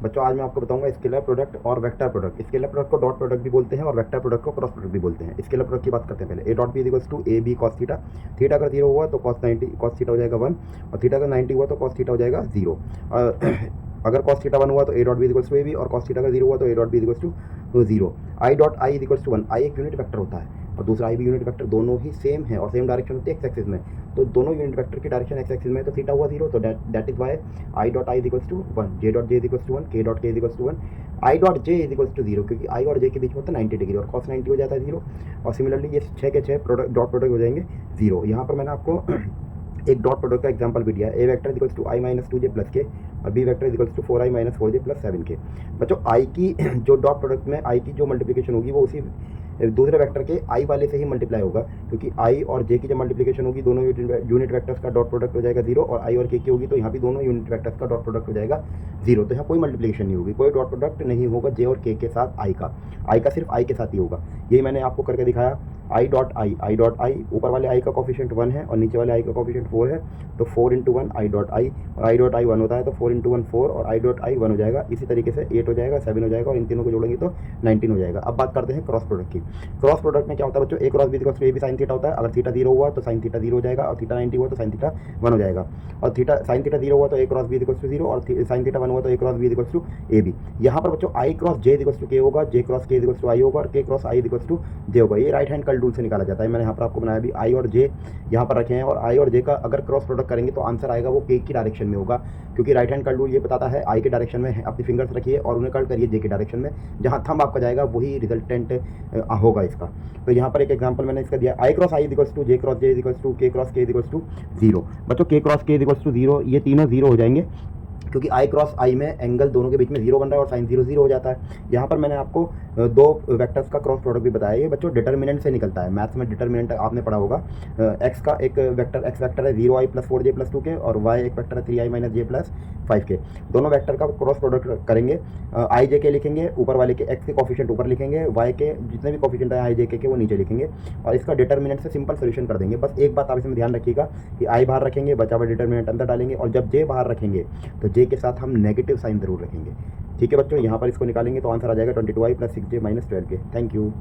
बच्चों आज मैं आपको बताऊंगा स्केलर प्रोडक्ट और vector product. Scalar product co dot product भी बोलते हैं और वेक्टर प्रोडक्ट को क्रॉस प्रोडक्ट भी बोलते हैं। स्केलर प्रोडक्ट की बात करते हैं पहले। A dot B equals to A B cos theta. Theta अगर 0 हुआ तो कॉस थीटा हो जाएगा 1, और थीटा अगर 90 हुआ तो कॉस थीटा हो जाएगा 0। अगर कॉस थीटा 1 हुआ तो A dot B equals to A B, और कॉस थीटा अगर 0 हुआ तो A dot B equals to 0। I dot I equals to 1। I एक यूनिट वेक्टर होता है और दूसरा आई भी यूनिट वेक्टर, दोनों ही सेम है और सेम डायरेक्शन होती है एक्स एक्सिस में। तो दोनों यूनिट वेक्टर की डायरेक्शन एक्स एक्सिस में, तो थीटा हुआ 0, तो that is why I dot I equals to 1, J dot J equals to 1, K dot K equals to 1, I dot J equals to 0, क्योंकि आई और जे के बीच में होता है 90 डिग्री और कॉस 90 हो जाता है 0। और सिमिलरली ये 6 के 6 प्रोडक्ट डॉट प्रोडक्ट हो जाएंगे 0। यहाँ पर मैंने आपको एक डॉट प्रोडक्ट का एग्जांपल भी दिया है। A vector equals to i minus 2 j plus k और B vector equals to 4i minus 4 j plus 7 k. बच्चों आई की जो डॉट प्रोडक्ट में आई की जो मल्टीप्लिकेशन होगी वो उसी दूसरे वेक्टर के आई वाले से ही मल्टीप्लाई होगा, क्योंकि आई और जे की जब मल्टीप्लिकेशन होगी दोनों यूनिट वेक्टर्स का डॉट प्रोडक्ट हो जाएगा 0, और आई और के की होगी तो यहाँ भी दोनों यूनिट वेक्टर्स का डॉट प्रोडक्ट हो जाएगा 0। तो यहाँ कोई मल्टीप्लिकेशन नहीं होगी, कोई डॉट प्रोडक्ट नहीं होगा जे और के साथ आई का सिर्फ आई के साथ ही होगा। यही मैंने आपको करके दिखाया। आई डॉट आई, ऊपर वाले आई का कोफिशिएंट 1 है और नीचे वाले आई का कोफिशिएंट 4 है, तो 4 इंटू 1 आई डॉट आई, और आई डॉट आई 1 होता है तो 4 इंटू 1 4, और आई डॉट आई 1 हो जाएगा। इसी तरीके से 8 हो जाएगा, 7 हो जाएगा, और इन तीनों को जोड़ेंगे तो 19 हो जाएगा। अब बात करते हैं क्रॉस प्रोडक्ट की। क्रॉस प्रोडक्ट में क्या होता है बच्चों, A cross B equals to A B sine theta होता है। अगर थीटा 0 हुआ तो साइन थीटा 0 हो जाएगा, और थीटा 90 हुआ तो साइन थीटा 1 हो जाएगा। और थीटा साइन थीटा 0 हुआ तो A cross B equals to 0, और साइन थीटा 1 हुआ तो A cross B equals to A B. यहाँ पर बच्चों i cross j equals to k होगा, j cross k equals to i होगा, और k cross i equals to j होगा। ये राइट हैंड कर्ल रूल से निकाला जाता है। मैंने यहाँ पर आपको बनाया भी आई और जे यहाँ पर रखे हैं, और आई और जे का अगर क्रॉस प्रोडक्ट करेंगे तो आंसर आएगा वो के की डायरेक्शन में होगा, क्योंकि राइट हैंड कर्ल रूल ये बताता है आई के डायरेक्शन में अपनी फिंगर्स रखिए और उन्हें कर्ल करिए जे के डायरेक्शन में, जहाँ थंब आपका जाएगा वही रिजल्टेंट होगा इसका। तो यहाँ पर एक एग्जांपल मैंने इसका दिया, i cross i equals to j cross j equals to k cross k equals to 0। बच्चों के क्रॉस के इक्वल्स टू 0, ये तीनों 0 हो जाएंगे, क्योंकि आई क्रॉस आई में एंगल दोनों के बीच में 0 बन रहा है और साइन 0 0 हो जाता है। यहाँ पर मैंने आपको दो वेक्टर्स का क्रॉस प्रोडक्ट भी बताया। ये बच्चों डिटर्मिनेंट से निकलता है, मैथ्स में डिटर्मिनेंट आपने पढ़ा होगा। एक्स का एक वेक्टर एक्स वेक्टर है 0i प्लस 4j प्लस 2 के, और वाई एक वेक्टर है 3i माइनस जे प्लस 5 के। दोनों वेक्टर का क्रॉस प्रोडक्ट करेंगे, आई जे के लिखेंगे, ऊपर वाले के एक्स के कॉफिशिएंट ऊपर लिखेंगे, वाई के जितने भी कॉफिशिएंट है आई जे के वो नीचे लिखेंगे, और इसका डिटर्मिनेंट से सिंपल सोल्यूशन कर देंगे। बस एक बात आप इसमें ध्यान रखिएगा कि आई बाहर रखेंगे, बचा हुआ डिटर्मिनेंट अंदर डालेंगे, और जब जे बाहर रखेंगे तो जे के साथ हम नेगेटिव साइन जरूर रखेंगे। ठीक है बच्चों, यहाँ पर इसको निकालेंगे तो आंसर आ जाएगा 22i प्लस 6j माइनस 12 के। Thank you.